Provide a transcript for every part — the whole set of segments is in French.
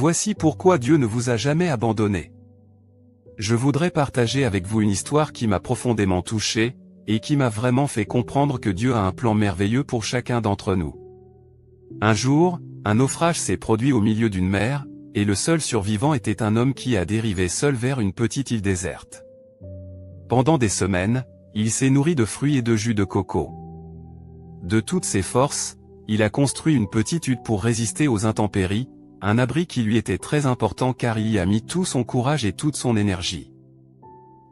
Voici pourquoi Dieu ne vous a jamais abandonné. Je voudrais partager avec vous une histoire qui m'a profondément touché, et qui m'a vraiment fait comprendre que Dieu a un plan merveilleux pour chacun d'entre nous. Un jour, un naufrage s'est produit au milieu d'une mer, et le seul survivant était un homme qui a dérivé seul vers une petite île déserte. Pendant des semaines, il s'est nourri de fruits et de jus de coco. De toutes ses forces, il a construit une petite hutte pour résister aux intempéries, un abri qui lui était très important car il y a mis tout son courage et toute son énergie.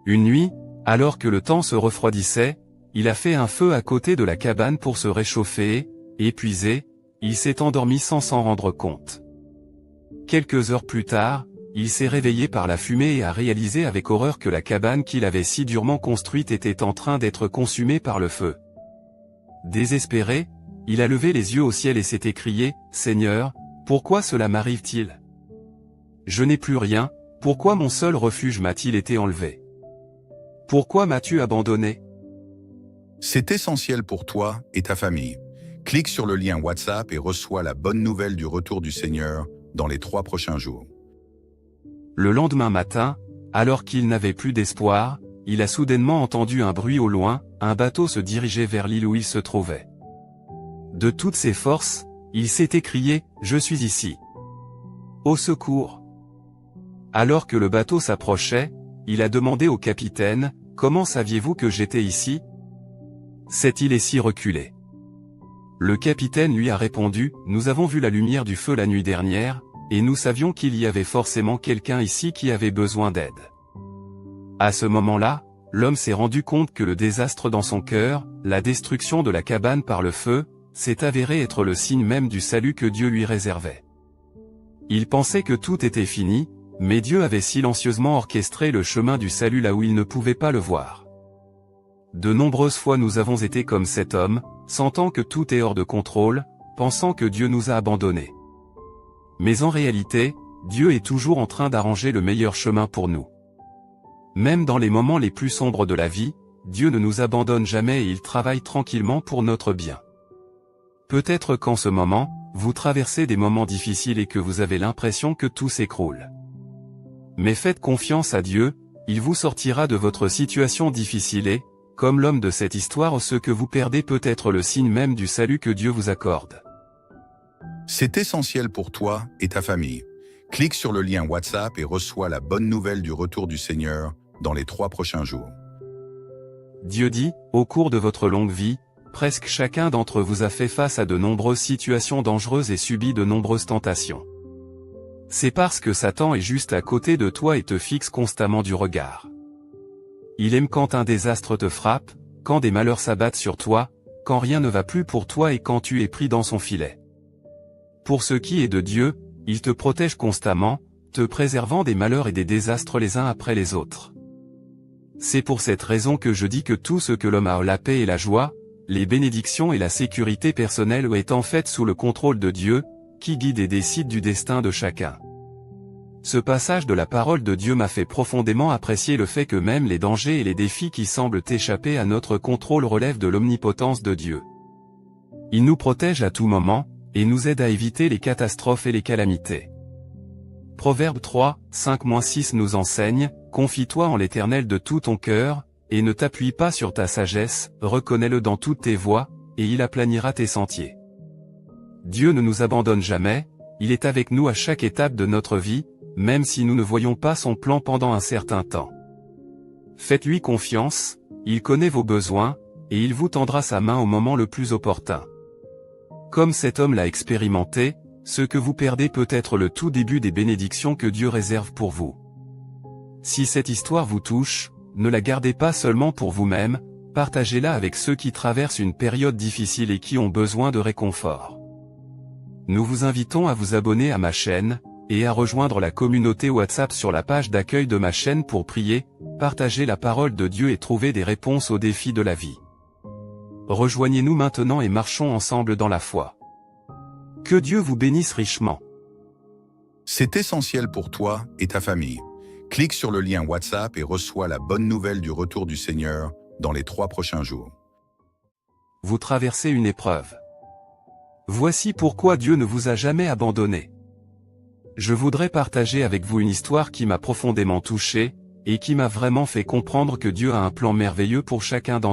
Une nuit, alors que le temps se refroidissait, il a fait un feu à côté de la cabane pour se réchauffer et, épuisé, il s'est endormi sans s'en rendre compte. Quelques heures plus tard, il s'est réveillé par la fumée et a réalisé avec horreur que la cabane qu'il avait si durement construite était en train d'être consumée par le feu. Désespéré, il a levé les yeux au ciel et s'est écrié « Seigneur, pourquoi cela m'arrive-t-il? Je n'ai plus rien, pourquoi mon seul refuge m'a-t-il été enlevé? Pourquoi m'as-tu abandonné ?» C'est essentiel pour toi et ta famille. Clique sur le lien WhatsApp et reçois la bonne nouvelle du retour du Seigneur dans les 3 prochains jours. Le lendemain matin, alors qu'il n'avait plus d'espoir, il a soudainement entendu un bruit au loin, un bateau se dirigeait vers l'île où il se trouvait. De toutes ses forces, il s'est écrié « Je suis ici. Au secours !» Alors que le bateau s'approchait, il a demandé au capitaine « Comment saviez-vous que j'étais ici? Cette île est si reculée. » Le capitaine lui a répondu « Nous avons vu la lumière du feu la nuit dernière, et nous savions qu'il y avait forcément quelqu'un ici qui avait besoin d'aide. » À ce moment-là, l'homme s'est rendu compte que le désastre dans son cœur, la destruction de la cabane par le feu, s'est avéré être le signe même du salut que Dieu lui réservait. Il pensait que tout était fini, mais Dieu avait silencieusement orchestré le chemin du salut là où il ne pouvait pas le voir. De nombreuses fois nous avons été comme cet homme, sentant que tout est hors de contrôle, pensant que Dieu nous a abandonnés. Mais en réalité, Dieu est toujours en train d'arranger le meilleur chemin pour nous. Même dans les moments les plus sombres de la vie, Dieu ne nous abandonne jamais et il travaille tranquillement pour notre bien. Peut-être qu'en ce moment, vous traversez des moments difficiles et que vous avez l'impression que tout s'écroule. Mais faites confiance à Dieu, il vous sortira de votre situation difficile et, comme l'homme de cette histoire, ce que vous perdez peut être le signe même du salut que Dieu vous accorde. C'est essentiel pour toi et ta famille. Clique sur le lien WhatsApp et reçois la bonne nouvelle du retour du Seigneur dans les 3 prochains jours. Dieu dit, au cours de votre longue vie, presque chacun d'entre vous a fait face à de nombreuses situations dangereuses et subi de nombreuses tentations. C'est parce que Satan est juste à côté de toi et te fixe constamment du regard. Il aime quand un désastre te frappe, quand des malheurs s'abattent sur toi, quand rien ne va plus pour toi et quand tu es pris dans son filet. Pour ce qui est de Dieu, il te protège constamment, te préservant des malheurs et des désastres les uns après les autres. C'est pour cette raison que je dis que tout ce que l'homme a, la paix et la joie, les bénédictions et la sécurité personnelle est en fait sous le contrôle de Dieu, qui guide et décide du destin de chacun. Ce passage de la parole de Dieu m'a fait profondément apprécier le fait que même les dangers et les défis qui semblent échapper à notre contrôle relèvent de l'omnipotence de Dieu. Il nous protège à tout moment, et nous aide à éviter les catastrophes et les calamités. Proverbe 3, 5-6 nous enseigne, « Confie-toi en l'Éternel de tout ton cœur, et ne t'appuie pas sur ta sagesse, reconnais-le dans toutes tes voies, et il aplanira tes sentiers. » Dieu ne nous abandonne jamais, il est avec nous à chaque étape de notre vie, même si nous ne voyons pas son plan pendant un certain temps. Faites-lui confiance, il connaît vos besoins, et il vous tendra sa main au moment le plus opportun. Comme cet homme l'a expérimenté, ce que vous perdez peut être le tout début des bénédictions que Dieu réserve pour vous. Si cette histoire vous touche, ne la gardez pas seulement pour vous-même, partagez-la avec ceux qui traversent une période difficile et qui ont besoin de réconfort. Nous vous invitons à vous abonner à ma chaîne, et à rejoindre la communauté WhatsApp sur la page d'accueil de ma chaîne pour prier, partager la parole de Dieu et trouver des réponses aux défis de la vie. Rejoignez-nous maintenant et marchons ensemble dans la foi. Que Dieu vous bénisse richement. C'est essentiel pour toi et ta famille. Clique sur le lien WhatsApp et reçois la bonne nouvelle du retour du Seigneur dans les 3 prochains jours. Vous traversez une épreuve. Voici pourquoi Dieu ne vous a jamais abandonné. Je voudrais partager avec vous une histoire qui m'a profondément touché, et qui m'a vraiment fait comprendre que Dieu a un plan merveilleux pour chacun d'entre nous.